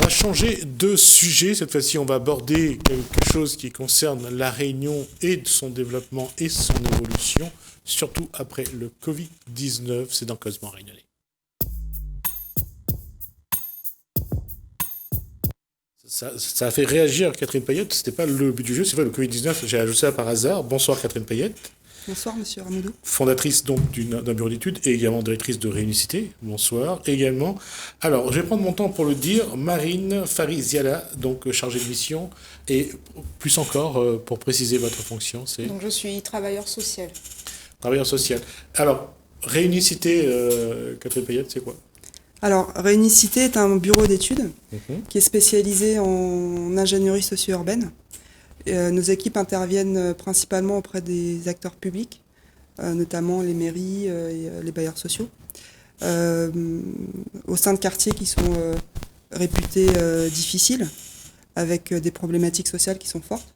va changer de sujet. Cette fois-ci, on va aborder quelque chose qui concerne la Réunion et son développement et son évolution, surtout après le Covid-19. C'est dans Causement Réunionnais. Ça a fait réagir Catherine Payette. C'était pas le but du jeu, c'est vrai, le Covid-19, j'ai ajouté ça par hasard. Bonsoir Catherine Payette. Bonsoir Monsieur Ramoudou. Fondatrice donc d'un bureau d'études et également directrice de Réunicité. Bonsoir. Également, alors je vais prendre mon temps pour le dire, Marine Fariziala, donc chargée de mission, et plus encore, pour préciser votre fonction, c'est... Donc je suis travailleur social. Travailleur social. Alors, Réunicité, Catherine Payette, c'est quoi? Alors, Réunicité est un bureau d'études qui est spécialisé en ingénierie socio-urbaine. Nos équipes interviennent principalement auprès des acteurs publics, notamment les mairies et les bailleurs sociaux, au sein de quartiers qui sont réputés difficiles, avec des problématiques sociales qui sont fortes.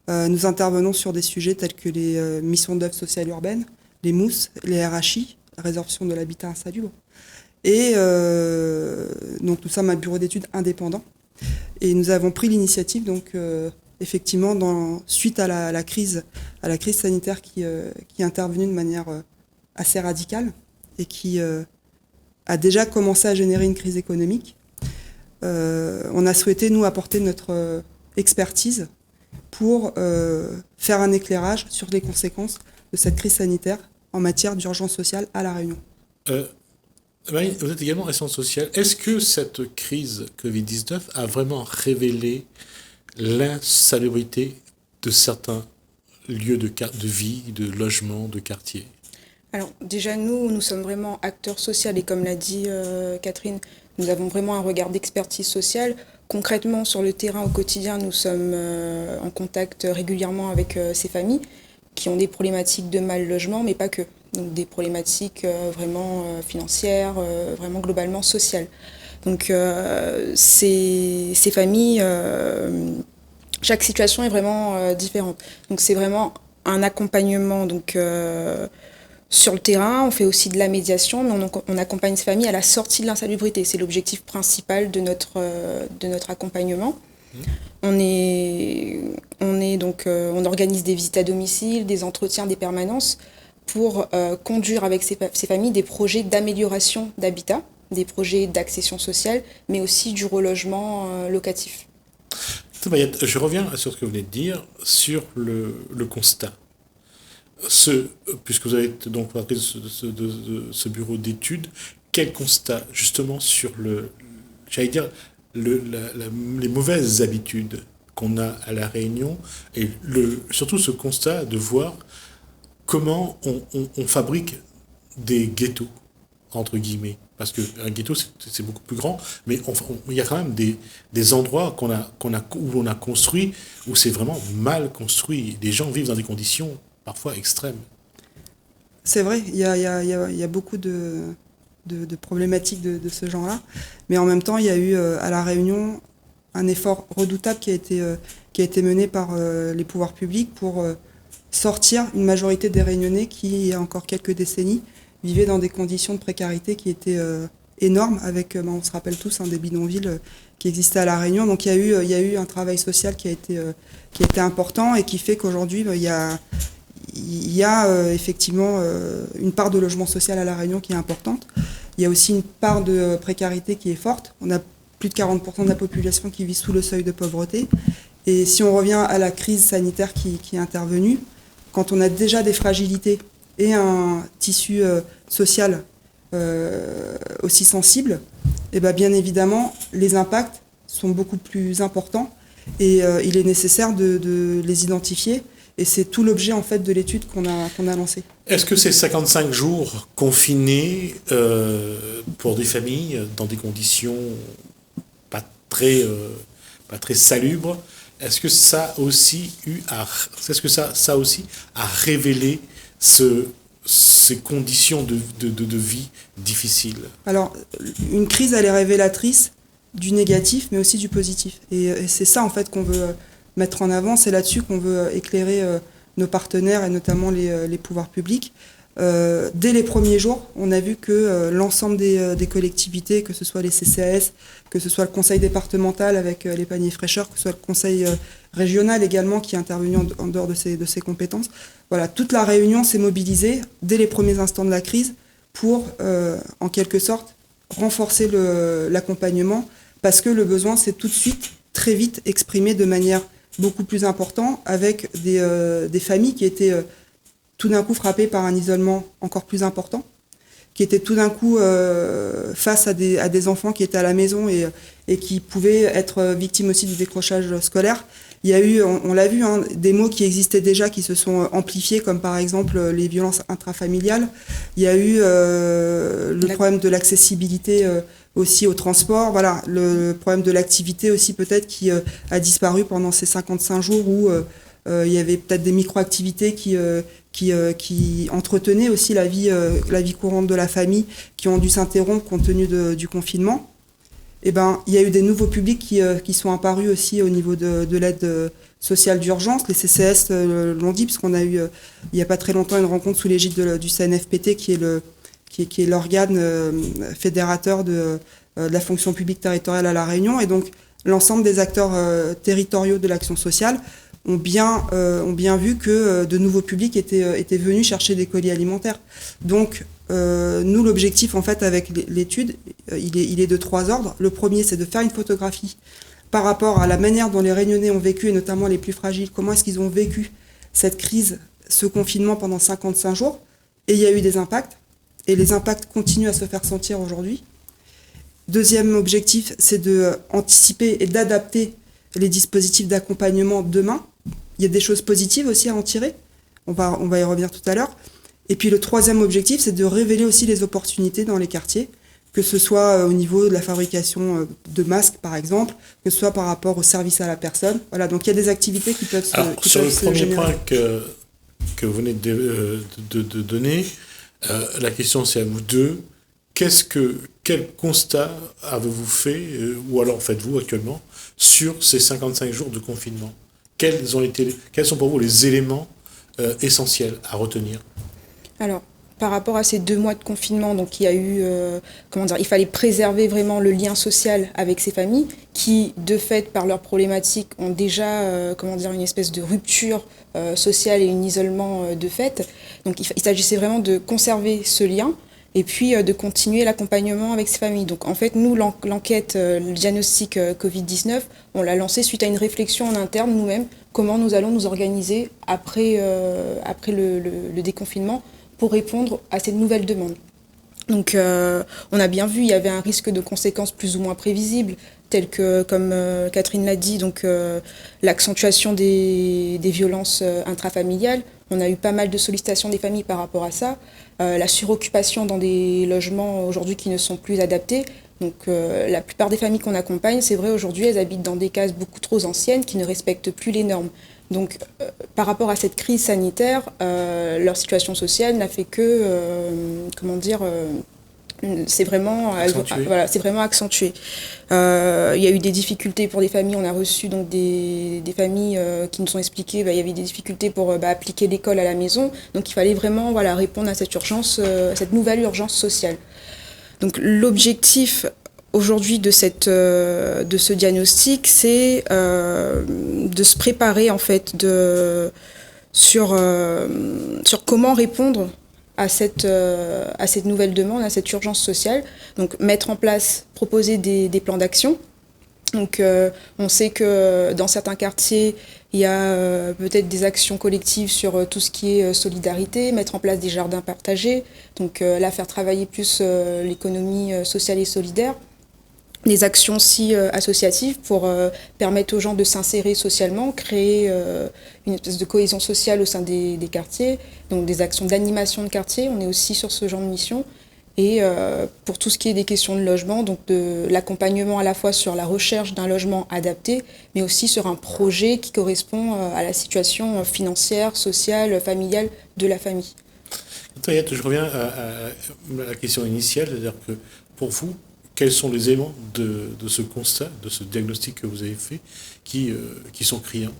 Nous intervenons sur des sujets tels que les missions d'œuvre sociale urbaine, les MOUS, les RHI, la résorption de l'habitat insalubre. Et donc tout ça, un bureau d'études indépendant. Et nous avons pris l'initiative, donc effectivement, suite à la crise sanitaire qui est intervenue de manière assez radicale et qui a déjà commencé à générer une crise économique. On a souhaité, nous, apporter notre expertise pour faire un éclairage sur les conséquences de cette crise sanitaire en matière d'urgence sociale à La Réunion. Marine, vous êtes également responsable social. Est-ce que cette crise Covid-19 a vraiment révélé l'insalubrité de certains lieux de vie, de logement, de quartier? Alors déjà, nous sommes vraiment acteurs sociaux et comme l'a dit Catherine, nous avons vraiment un regard d'expertise sociale. Concrètement, sur le terrain, au quotidien, nous sommes en contact régulièrement avec ces familles qui ont des problématiques de mal logement, mais pas que. Donc des problématiques vraiment financières, vraiment globalement sociales. Donc ces familles, chaque situation est vraiment différente. Donc c'est vraiment un accompagnement donc, sur le terrain. On fait aussi de la médiation, mais on accompagne ces familles à la sortie de l'insalubrité. C'est l'objectif principal de notre accompagnement. On organise des visites à domicile, des entretiens, des permanences pour conduire avec ces familles des projets d'amélioration d'habitat, des projets d'accession sociale, mais aussi du relogement locatif. Je reviens sur ce que vous venez de dire, sur le constat. Puisque vous avez donc parlé de ce bureau d'études, quel constat justement sur les mauvaises habitudes qu'on a à La Réunion et surtout ce constat de voir comment on fabrique des ghettos, entre guillemets. Parce qu'un ghetto, c'est beaucoup plus grand, mais il y a quand même des endroits où on a construit, où c'est vraiment mal construit. Les gens vivent dans des conditions parfois extrêmes. C'est vrai, il y a beaucoup de problématiques de ce genre-là, mais en même temps, il y a eu à La Réunion un effort redoutable qui a été mené par les pouvoirs publics pour sortir une majorité des Réunionnais qui, il y a encore quelques décennies, vivaient dans des conditions de précarité qui étaient énormes, avec, on se rappelle tous, des bidonvilles qui existaient à La Réunion. Donc il y a eu un travail social qui a été important et qui fait qu'aujourd'hui, il y a effectivement une part de logement social à La Réunion qui est importante. Il y a aussi une part de précarité qui est forte. On a plus de 40% de la population qui vit sous le seuil de pauvreté. Et si on revient à la crise sanitaire qui est intervenue, quand on a déjà des fragilités et un tissu social aussi sensible, et bien évidemment, les impacts sont beaucoup plus importants et il est nécessaire de les identifier. Et c'est tout l'objet en fait de l'étude qu'on a lancée. Est-ce que ces 55 jours confinés pour des familles dans des conditions pas très salubres, est-ce que ça aussi a aussi révélé ces conditions de vie difficiles? Alors, une crise, elle est révélatrice du négatif, mais aussi du positif. Et c'est ça, en fait, qu'on veut mettre en avant. C'est là-dessus qu'on veut éclairer nos partenaires, et notamment les pouvoirs publics, dès les premiers jours, on a vu que l'ensemble des collectivités, que ce soit les CCAS, que ce soit le conseil départemental avec les paniers fraîcheurs, que ce soit le conseil régional également qui est intervenu en dehors de ses compétences, voilà, toute la Réunion s'est mobilisée dès les premiers instants de la crise pour, en quelque sorte, renforcer l'accompagnement, parce que le besoin s'est tout de suite, très vite exprimé de manière beaucoup plus importante, avec des familles qui étaient tout d'un coup frappées par un isolement encore plus important, qui étaient tout d'un coup face à des enfants qui étaient à la maison et qui pouvaient être victimes aussi du décrochage scolaire. Il y a eu, on l'a vu, hein, des mots qui existaient déjà qui se sont amplifiés, comme par exemple les violences intrafamiliales. Il y a eu le problème de l'accessibilité aussi au transport. Voilà, le problème de l'activité aussi peut-être qui a disparu pendant ces 55 jours où il y avait peut-être des micro-activités qui entretenaient aussi la vie courante de la famille, qui ont dû s'interrompre compte tenu du confinement. Eh ben, il y a eu des nouveaux publics qui sont apparus aussi au niveau de l'aide sociale d'urgence. Les CCS l'ont dit, puisqu'on a eu, il n'y a pas très longtemps, une rencontre sous l'égide du CNFPT, qui est l'organe fédérateur de la fonction publique territoriale à La Réunion. Et donc, l'ensemble des acteurs territoriaux de l'action sociale ont bien vu que de nouveaux publics étaient venus chercher des colis alimentaires. Donc, nous, l'objectif, en fait, avec l'étude, il est de 3 ordres. Le premier, c'est de faire une photographie par rapport à la manière dont les Réunionnais ont vécu, et notamment les plus fragiles, comment est-ce qu'ils ont vécu cette crise, ce confinement pendant 55 jours. Et il y a eu des impacts, et les impacts continuent à se faire sentir aujourd'hui. Deuxième objectif, c'est d'anticiper et d'adapter les dispositifs d'accompagnement demain. Il y a des choses positives aussi à en tirer. On va y revenir tout à l'heure. Et puis le troisième objectif, c'est de révéler aussi les opportunités dans les quartiers, que ce soit au niveau de la fabrication de masques, par exemple, que ce soit par rapport au service à la personne. Voilà, donc il y a des activités qui peuvent se générer. Alors, sur le premier point que vous venez de donner, la question c'est à vous deux. Quel constat avez-vous fait, ou alors faites-vous actuellement, sur ces 55 jours de confinement ? Quels sont pour vous les éléments essentiels à retenir ? Alors, par rapport à ces 2 mois de confinement, donc il y a eu, il fallait préserver vraiment le lien social avec ces familles qui, de fait, par leurs problématiques, ont déjà, une espèce de rupture sociale et un isolement de fait. Donc, il s'agissait vraiment de conserver ce lien et puis de continuer l'accompagnement avec ces familles. Donc, en fait, nous, l'enquête, le diagnostic Covid-19, on l'a lancé suite à une réflexion en interne nous-mêmes, comment nous allons nous organiser après le déconfinement pour répondre à cette nouvelle demande. Donc on a bien vu, il y avait un risque de conséquences plus ou moins prévisibles, telles que, comme Catherine l'a dit, donc l'accentuation des violences intrafamiliales. On a eu pas mal de sollicitations des familles par rapport à ça. La suroccupation dans des logements aujourd'hui qui ne sont plus adaptés. Donc la plupart des familles qu'on accompagne, c'est vrai, aujourd'hui, elles habitent dans des cases beaucoup trop anciennes qui ne respectent plus les normes. Donc, par rapport à cette crise sanitaire, leur situation sociale n'a fait que, c'est vraiment accentué. Il y a eu des difficultés pour des familles. On a reçu donc des familles qui nous ont expliqué il y avait des difficultés pour appliquer l'école à la maison. Donc, il fallait vraiment répondre à cette urgence, cette nouvelle urgence sociale. Donc, l'objectif aujourd'hui de ce diagnostic, c'est de se préparer en fait sur comment répondre à cette nouvelle demande, à cette urgence sociale. Donc mettre en place, proposer des plans d'action. Donc on sait que dans certains quartiers, il y a peut-être des actions collectives sur tout ce qui est solidarité, mettre en place des jardins partagés, donc là faire travailler plus l'économie sociale et solidaire. Des actions aussi associatives pour permettre aux gens de s'insérer socialement, créer une espèce de cohésion sociale au sein des quartiers, donc des actions d'animation de quartier, on est aussi sur ce genre de mission. Et pour tout ce qui est des questions de logement, donc de l'accompagnement à la fois sur la recherche d'un logement adapté, mais aussi sur un projet qui correspond à la situation financière, sociale, familiale de la famille. Je reviens à la question initiale, c'est-à-dire que pour vous, quels sont les éléments de ce constat, de ce diagnostic que vous avez fait, qui sont criants ?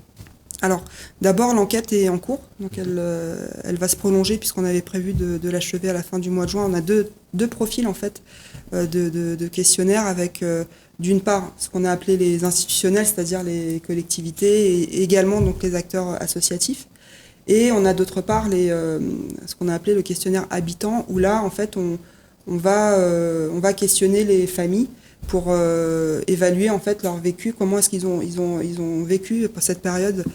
Alors, d'abord, l'enquête est en cours, donc elle va se prolonger puisqu'on avait prévu de l'achever à la fin du mois de juin. On a deux profils en fait de questionnaires avec d'une part ce qu'on a appelé les institutionnels, c'est-à-dire les collectivités, et également donc les acteurs associatifs. Et on a d'autre part ce qu'on a appelé le questionnaire habitant, où là en fait on va questionner les familles pour évaluer en fait leur vécu, comment est-ce qu'ils ont vécu cette période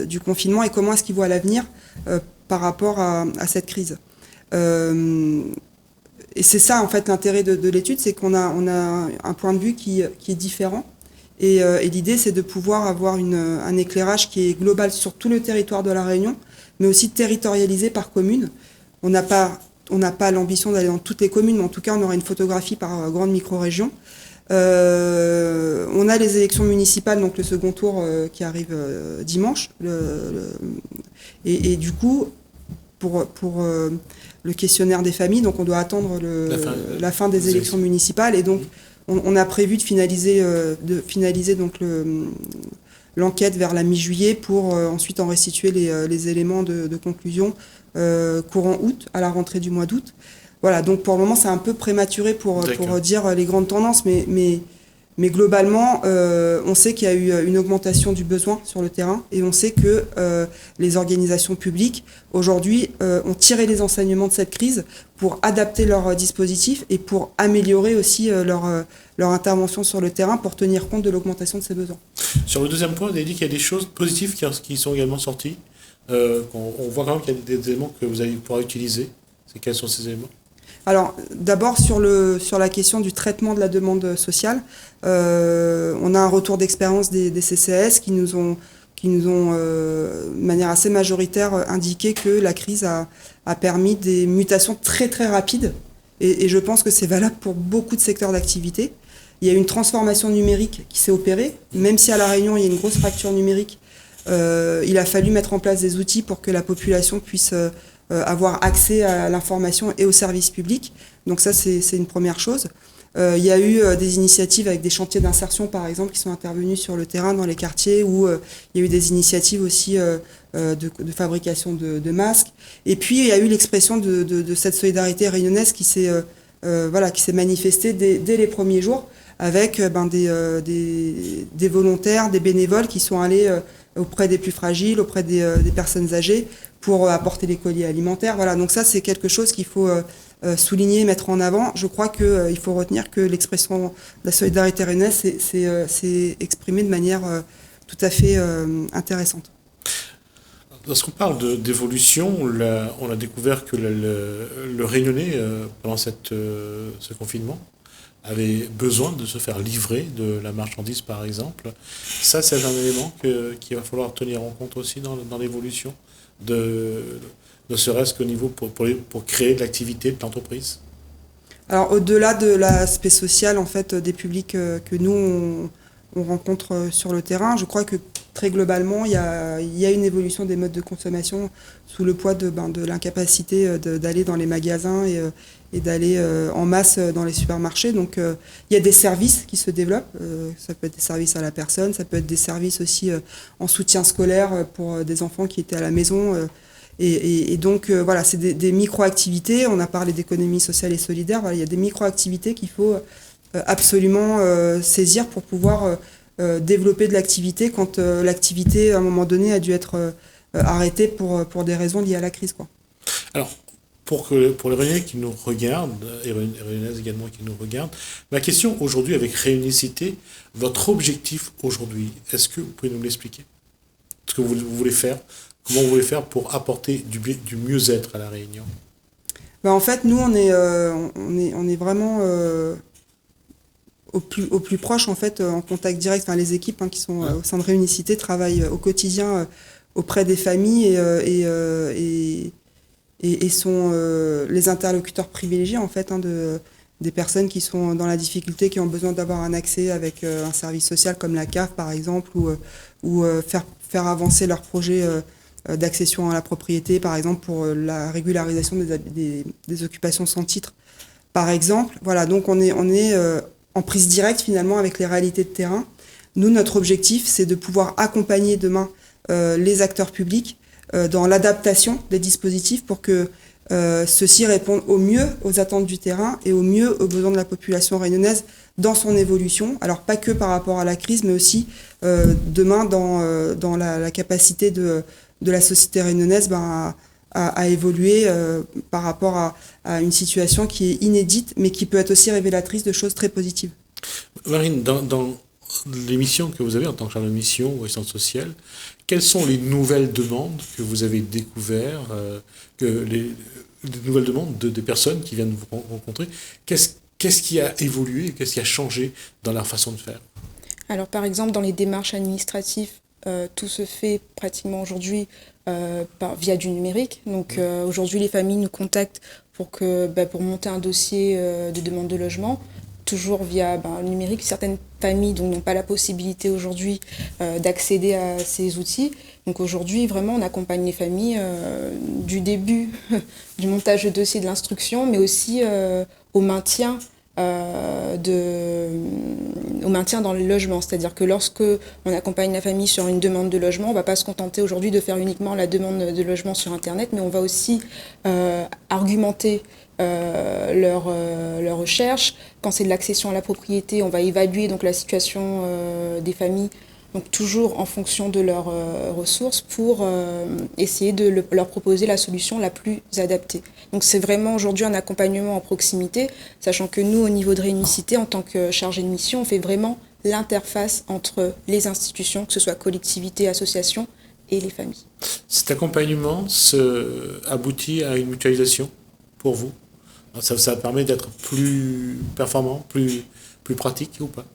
du confinement et comment est-ce qu'ils voient l'avenir par rapport à cette crise. Et c'est ça en fait l'intérêt de l'étude, c'est qu'on a un point de vue qui est différent. Et l'idée, c'est de pouvoir avoir un éclairage qui est global sur tout le territoire de La Réunion, mais aussi territorialisé par commune. On n'a pas l'ambition d'aller dans toutes les communes, mais en tout cas, on aura une photographie par grande micro-région. On a les élections municipales, donc le second tour qui arrive dimanche. Et du coup, pour le questionnaire des familles, donc on doit attendre la fin des élections municipales. Et donc, on a prévu de finaliser donc l'enquête vers la mi-juillet pour ensuite en restituer les éléments de conclusion courant août, à la rentrée du mois d'août. Voilà, donc pour le moment, c'est un peu prématuré pour dire les grandes tendances, mais globalement, on sait qu'il y a eu une augmentation du besoin sur le terrain et on sait que les organisations publiques, aujourd'hui, ont tiré les enseignements de cette crise pour adapter leurs dispositifs et pour améliorer aussi leur intervention sur le terrain pour tenir compte de l'augmentation de ces besoins. Sur le deuxième point, vous avez dit qu'il y a des choses positives qui sont également sorties. On voit quand même qu'il y a des éléments que vous allez pouvoir utiliser. Quels sont ces éléments ? Alors, d'abord, sur la question du traitement de la demande sociale, on a un retour d'expérience des CCAS qui nous ont de manière assez majoritaire, indiqué que la crise a permis des mutations très, très rapides. Et je pense que c'est valable pour beaucoup de secteurs d'activité. Il y a une transformation numérique qui s'est opérée. Même si à La Réunion, il y a une grosse fracture numérique, il a fallu mettre en place des outils pour que la population puisse avoir accès à l'information et aux services publics. Donc ça, c'est une première chose. Il y a eu des initiatives avec des chantiers d'insertion, par exemple, qui sont intervenus sur le terrain dans les quartiers, où il y a eu des initiatives aussi de fabrication de masques. Et puis, il y a eu l'expression de cette solidarité réunionnaise qui s'est manifestée dès les premiers jours, avec des volontaires, des bénévoles qui sont allés auprès des plus fragiles, auprès des personnes âgées, pour apporter les colis alimentaires. Voilà, donc ça, c'est quelque chose qu'il faut souligner, mettre en avant. Je crois qu'il faut retenir que l'expression de la solidarité réunionnaise s'est exprimée de manière tout à fait intéressante. Lorsqu'on parle d'évolution, on a découvert que le Réunionnais, pendant ce confinement, avait besoin de se faire livrer de la marchandise, par exemple. Ça, c'est un élément qu'il va falloir tenir en compte aussi dans l'évolution, ne serait-ce qu'au niveau pour créer de l'activité de l'entreprise. Alors, au-delà de l'aspect social, en fait, des publics que nous, on rencontre sur le terrain, je crois que très globalement, il y a une évolution des modes de consommation sous le poids de l'incapacité d'aller dans les magasins et d'aller en masse dans les supermarchés. Donc, il y a des services qui se développent. Ça peut être des services à la personne, ça peut être des services aussi en soutien scolaire pour des enfants qui étaient à la maison. Et donc, voilà, c'est des micro-activités. On a parlé d'économie sociale et solidaire. Voilà, il y a des micro-activités qu'il faut absolument saisir pour pouvoir développer de l'activité quand l'activité, à un moment donné, a dû être arrêtée pour des raisons liées à la crise, quoi. Alors, pour les Réunionnais qui nous regardent, et Réunionnaises également qui nous regardent, ma question aujourd'hui avec Réunicité, votre objectif aujourd'hui, est-ce que vous pouvez nous l'expliquer ? Ce que vous voulez faire, comment vous voulez faire pour apporter du mieux-être à La Réunion ? En fait, nous, on est vraiment au plus proche, en fait, en contact direct. Enfin, les équipes qui sont au sein de Réunicité travaillent au quotidien auprès des familles et sont les interlocuteurs privilégiés, en fait, des personnes qui sont dans la difficulté, qui ont besoin d'avoir un accès avec un service social comme la CAF, par exemple, ou faire avancer leurs projets d'accession à la propriété, par exemple, pour la régularisation des occupations sans titre, par exemple. Voilà, donc on est en prise directe, finalement, avec les réalités de terrain. Nous, notre objectif, c'est de pouvoir accompagner demain les acteurs publics dans l'adaptation des dispositifs pour que ceux-ci répondent au mieux aux attentes du terrain et au mieux aux besoins de la population réunionnaise dans son évolution. Alors pas que par rapport à la crise, mais aussi demain dans la capacité de la société réunionnaise à évoluer par rapport à une situation qui est inédite, mais qui peut être aussi révélatrice de choses très positives. Marine, dans l'émission que vous avez en tant que chargée de mission ou assistante sociale, quelles sont les nouvelles demandes que vous avez découvertes, les nouvelles demandes des personnes qui viennent vous rencontrer? Qu'est-ce qui a évolué, qu'est-ce qui a changé dans leur façon de faire? Alors par exemple, dans les démarches administratives, tout se fait pratiquement aujourd'hui via du numérique. Donc aujourd'hui, les familles nous contactent pour monter un dossier de demande de logement, toujours via le numérique. Certaines familles n'ont pas la possibilité aujourd'hui d'accéder à ces outils. Donc aujourd'hui, vraiment, on accompagne les familles du début du montage de dossier, de l'instruction, mais aussi au maintien dans le logement. C'est-à-dire que lorsque on accompagne la famille sur une demande de logement, on ne va pas se contenter aujourd'hui de faire uniquement la demande de logement sur Internet, mais on va aussi argumenter leur recherche. Quand c'est de l'accession à la propriété, on va évaluer donc la situation des familles, donc toujours en fonction de leurs ressources, pour essayer de leur proposer la solution la plus adaptée. Donc c'est vraiment aujourd'hui un accompagnement en proximité, sachant que nous, au niveau de Réunicité, en tant que chargé de mission, on fait vraiment l'interface entre les institutions, que ce soit collectivités, associations, et les familles. Cet accompagnement aboutit à une mutualisation pour vous? Ça permet d'être plus performant, plus pratique ou pas?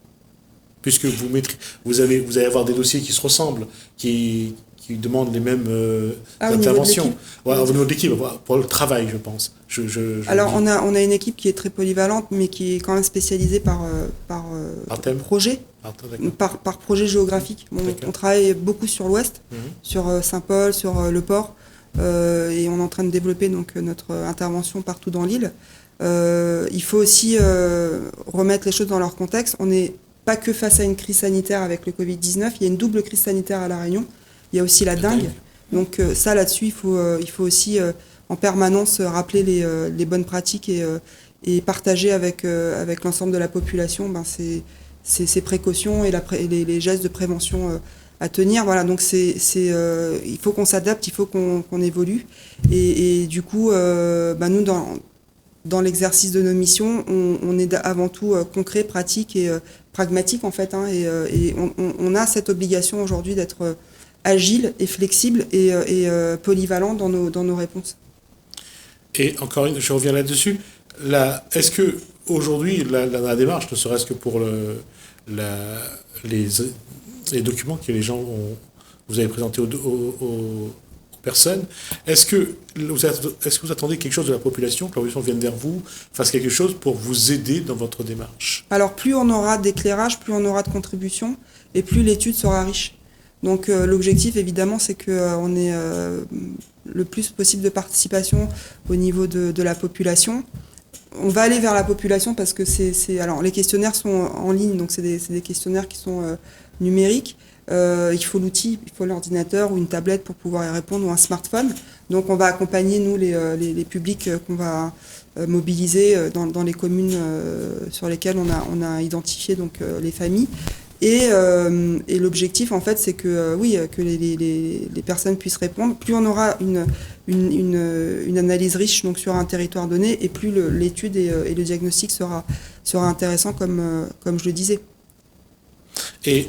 Puisque vous allez avoir des dossiers qui se ressemblent, qui demandent les mêmes interventions. Au niveau de l'équipe, pour le travail, je pense. Alors, on a une équipe qui est très polyvalente, mais qui est quand même spécialisée par thème. Projet, par projet géographique. On travaille beaucoup sur l'Ouest, sur Saint-Paul, sur le port, et on est en train de développer donc notre intervention partout dans l'île. Il faut aussi remettre les choses dans leur contexte. On n'est pas que face à une crise sanitaire avec le Covid-19, il y a une double crise sanitaire à La Réunion. Il y a aussi la dengue. Donc ça, là-dessus, il faut aussi en permanence rappeler les bonnes pratiques et partager avec l'ensemble de la population ces précautions et les gestes de prévention à tenir. Voilà, donc il faut qu'on s'adapte, il faut qu'on évolue. Et du coup, nous, dans l'exercice de nos missions, on est avant tout concret, pratique et pragmatique en fait. Et on a cette obligation aujourd'hui d'être agile et flexible et polyvalent dans nos réponses. Et encore une, je reviens là-dessus. Est-ce que aujourd'hui la démarche, ne serait-ce que pour les documents que les gens vous avez présentés aux personnes, est-ce que vous attendez quelque chose de la population, que la population vienne vers vous, fasse quelque chose pour vous aider dans votre démarche? Alors plus on aura d'éclairage, plus on aura de contributions et plus l'étude sera riche. Donc l'objectif évidemment c'est qu'on ait le plus possible de participation au niveau de la population. On va aller vers la population parce que alors les questionnaires sont en ligne, donc c'est des questionnaires qui sont numériques. Il faut l'outil, il faut l'ordinateur ou une tablette pour pouvoir y répondre, ou un smartphone. Donc on va accompagner nous les publics qu'on va mobiliser dans les communes sur lesquelles on a identifié donc les familles. Et l'objectif en fait c'est que que les personnes puissent répondre. Plus on aura une analyse riche donc sur un territoire donné, et plus l'étude et le diagnostic sera intéressant comme je le disais. Et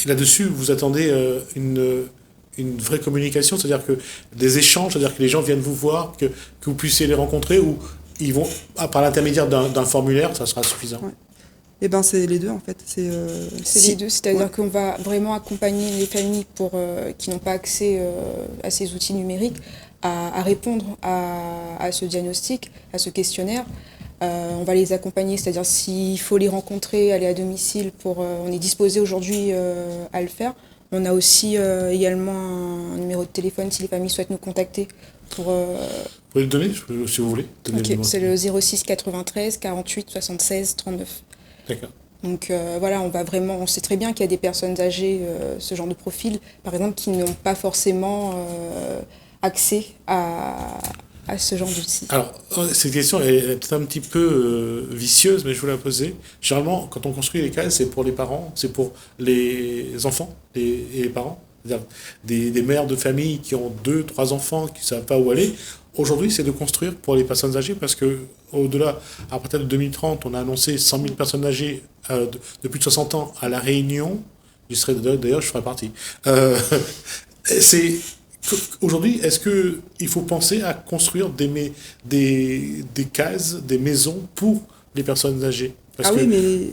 là-dessus, vous attendez une vraie communication, c'est-à-dire que des échanges, c'est-à-dire que les gens viennent vous voir, que vous puissiez les rencontrer, ou ils vont, par l'intermédiaire d'un formulaire, ça sera suffisant? Ouais. Eh ben c'est les deux en fait. C'est les deux, c'est-à-dire qu'on va vraiment accompagner les familles qui n'ont pas accès à ces outils numériques à répondre à ce diagnostic, à ce questionnaire. On va les accompagner, c'est-à-dire s'il faut les rencontrer, aller à domicile, on est disposé aujourd'hui à le faire. On a aussi également un numéro de téléphone si les familles souhaitent nous contacter. Vous pouvez le donner si vous voulez. Okay, c'est le 06 93 48 76 39. D'accord. Donc voilà, on sait très bien qu'il y a des personnes âgées, ce genre de profil, par exemple, qui n'ont pas forcément accès à ce genre d'outils. Alors, cette question est peut-être un petit peu vicieuse, mais je vous la poser. Généralement, quand on construit les cases, c'est pour les parents, c'est pour les enfants et les parents. C'est-à-dire des mères de famille qui ont 2, 3 enfants, qui ne savent pas où aller. Aujourd'hui, c'est de construire pour les personnes âgées, parce que au-delà, à partir de 2030, on a annoncé 100 000 personnes âgées de plus de 60 ans à La Réunion. D'ailleurs, je ferai partie. C'est Aujourd'hui, est-ce qu'il faut penser à construire des cases, des maisons pour les personnes âgées? Parce que, Oui, mais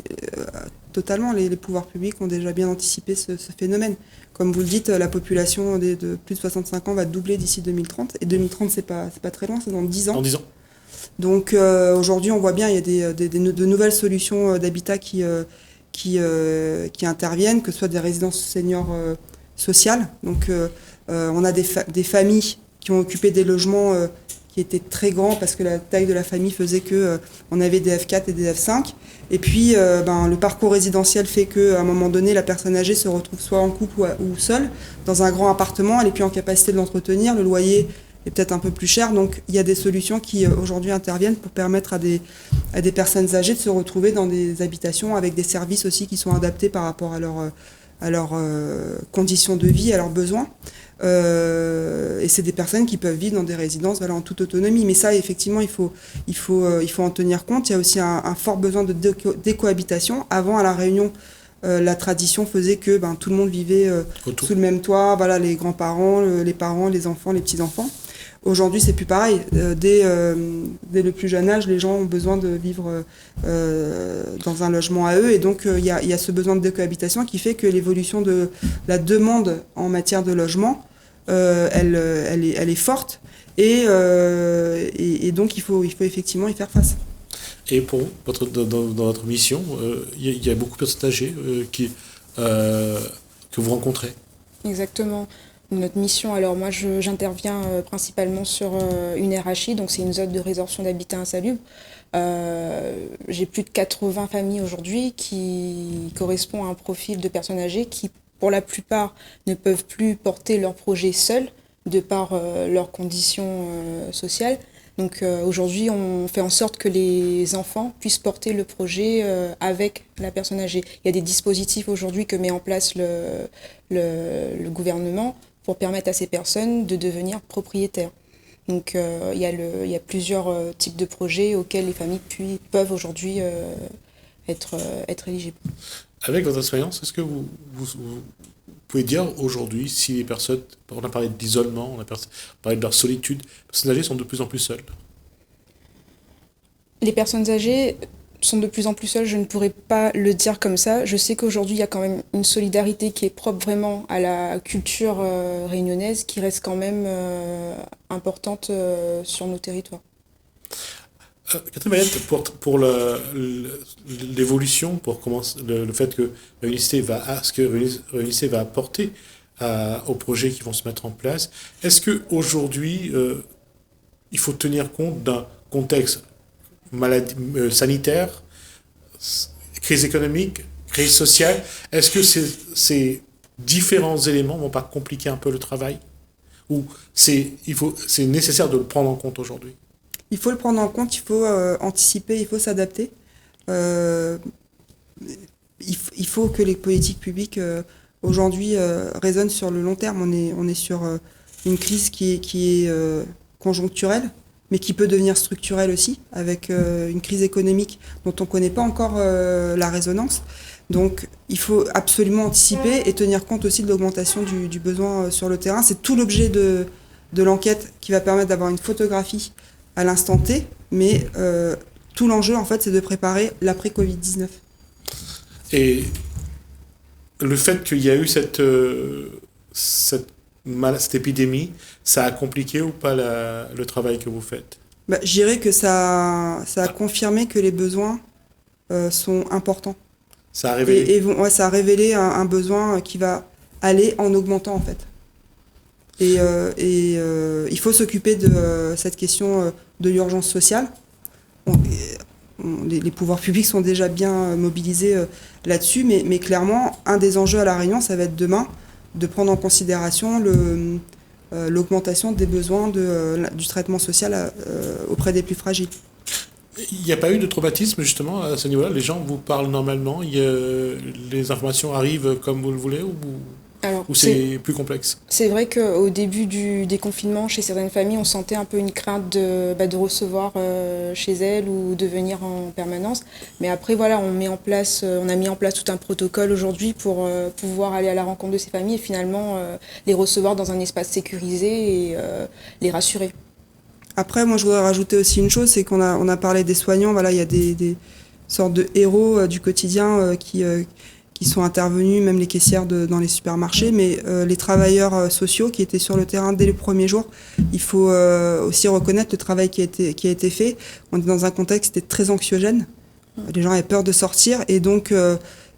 totalement, les pouvoirs publics ont déjà bien anticipé ce phénomène. Comme vous le dites, la population de plus de 65 ans va doubler d'ici 2030. Et 2030, c'est pas très loin, c'est dans 10 ans. en disant, Donc aujourd'hui, on voit bien, il y a de nouvelles solutions d'habitat qui interviennent, que ce soit des résidences seniors sociales. Donc on a des familles qui ont occupé des logements qui étaient très grands parce que la taille de la famille faisait que on avait des F4 et des F5. Et puis le parcours résidentiel fait qu'à un moment donné, la personne âgée se retrouve soit en couple ou seule dans un grand appartement. Elle n'est plus en capacité de l'entretenir. Le loyer est peut-être un peu plus cher. Donc il y a des solutions qui aujourd'hui interviennent pour permettre à des personnes âgées de se retrouver dans des habitations avec des services aussi qui sont adaptés par rapport à leurs conditions de vie, à leurs besoins. Et c'est des personnes qui peuvent vivre dans des résidences en toute autonomie. Mais ça, effectivement, il faut en tenir compte. Il y a aussi un fort besoin d'écohabitation. Avant, à La Réunion, la tradition faisait que tout le monde vivait sous le même toit. Voilà, les grands-parents, les parents, les enfants, les petits-enfants. Aujourd'hui, c'est plus pareil. Dès le plus jeune âge, les gens ont besoin de vivre dans un logement à eux. Et donc, il y a ce besoin de cohabitation qui fait que l'évolution de la demande en matière de logement, elle est forte. Et donc, il faut effectivement y faire face. et pour dans votre mission, il y a beaucoup de personnes âgées que vous rencontrez. Exactement. Notre mission, alors moi j'interviens principalement sur une RHI, donc c'est une zone de résorption d'habitat insalubre. J'ai plus de 80 familles aujourd'hui qui correspondent à un profil de personnes âgées qui, pour la plupart, ne peuvent plus porter leur projet seuls de par leurs conditions sociales. Donc aujourd'hui, on fait en sorte que les enfants puissent porter le projet avec la personne âgée. Il y a des dispositifs aujourd'hui que met en place le gouvernement pour permettre à ces personnes de devenir propriétaires. Donc il y a plusieurs types de projets auxquels les familles peuvent aujourd'hui être éligibles. Avec votre expérience, est-ce que vous pouvez dire aujourd'hui si les personnes, on a parlé d'isolement, on a parlé de leur solitude, les personnes âgées sont de plus en plus seules? Les personnes âgées sont de plus en plus seules, je ne pourrais pas le dire comme ça. Je sais qu'aujourd'hui, il y a quand même une solidarité qui est propre vraiment à la culture réunionnaise, qui reste quand même importante sur nos territoires. Catherine Mayette, pour l'évolution, pour le fait que Réunicité va apporter aux projets qui vont se mettre en place, est-ce qu'aujourd'hui, il faut tenir compte d'un contexte sanitaire, crise économique, crise sociale? Est-ce que ces différents éléments ne vont pas compliquer un peu le travail? Ou c'est nécessaire de le prendre en compte aujourd'hui? Il faut le prendre en compte, il faut anticiper, il faut s'adapter. Il faut que les politiques publiques aujourd'hui raisonnent sur le long terme. On est sur une crise qui est conjoncturelle, mais qui peut devenir structurelle aussi, avec une crise économique dont on ne connaît pas encore la résonance. Donc il faut absolument anticiper et tenir compte aussi de l'augmentation du besoin sur le terrain. C'est tout l'objet de l'enquête qui va permettre d'avoir une photographie à l'instant T, mais tout l'enjeu, en fait, c'est de préparer l'après-Covid-19. Et le fait qu'il y a eu cette épidémie, ça a compliqué ou pas le travail que vous faites? Je dirais que ça a confirmé que les besoins sont importants. Ça a révélé. Ça a révélé un besoin qui va aller en augmentant, en fait. Et il faut s'occuper de cette question de l'urgence sociale. les pouvoirs publics sont déjà bien mobilisés là-dessus, mais clairement, un des enjeux à La Réunion, ça va être demain de prendre en considération l'augmentation des besoins du traitement social auprès des plus fragiles. Il n'y a pas eu de traumatisme justement à ce niveau-là? Les gens vous parlent normalement? Les informations arrivent comme vous le voulez ou c'est plus complexe? C'est vrai qu'au début du déconfinement, chez certaines familles, on sentait un peu une crainte de recevoir chez elles ou de venir en permanence. Mais après, voilà, on a mis en place tout un protocole aujourd'hui pour pouvoir aller à la rencontre de ces familles et finalement les recevoir dans un espace sécurisé et les rassurer. Après, moi, je voudrais rajouter aussi une chose, c'est qu'on a parlé des soignants. Voilà, il y a des sortes de héros du quotidien qui sont intervenus, même les caissières dans les supermarchés, mais les travailleurs sociaux qui étaient sur le terrain dès le premier jour, il faut aussi reconnaître le travail qui a été fait. On est dans un contexte qui était très anxiogène. Les gens avaient peur de sortir, et donc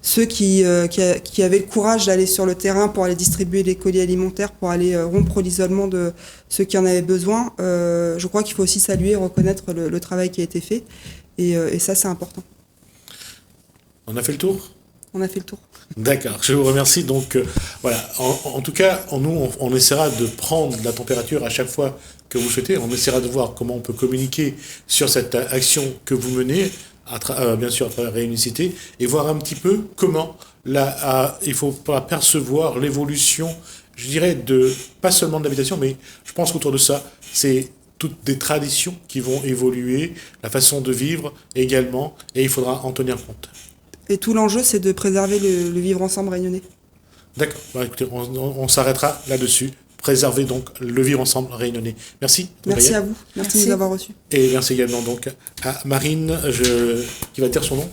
ceux qui avaient le courage d'aller sur le terrain pour aller distribuer les colis alimentaires, pour aller rompre l'isolement de ceux qui en avaient besoin, je crois qu'il faut aussi saluer et reconnaître le travail qui a été fait, et ça, c'est important. On a fait le tour? On a fait le tour. D'accord, je vous remercie. Donc voilà, en tout cas, on essaiera de prendre la température à chaque fois que vous souhaitez. On essaiera de voir comment on peut communiquer sur cette action que vous menez, bien sûr à travers Réunicité, et voir un petit peu comment il faut pas percevoir l'évolution, je dirais, pas seulement de l'habitation, mais je pense qu'autour de ça, c'est toutes des traditions qui vont évoluer, la façon de vivre également, et il faudra en tenir compte. Et tout l'enjeu, c'est de préserver le vivre ensemble réunionnais. D'accord. Bah, écoutez, on s'arrêtera là-dessus. Préserver donc le vivre ensemble réunionnais. Merci. Merci à vous. Merci de nous avoir reçus. Et merci également donc à Marine, qui va dire son nom.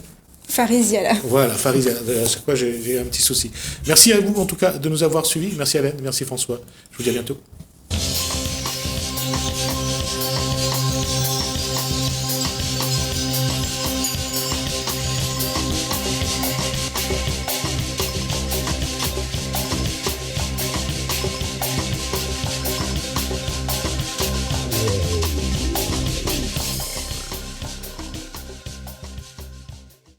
Farisiala. Voilà, Farisiala. À chaque fois, j'ai un petit souci. Merci à vous en tout cas de nous avoir suivis. Merci Hélène, merci François. Je vous dis à bientôt.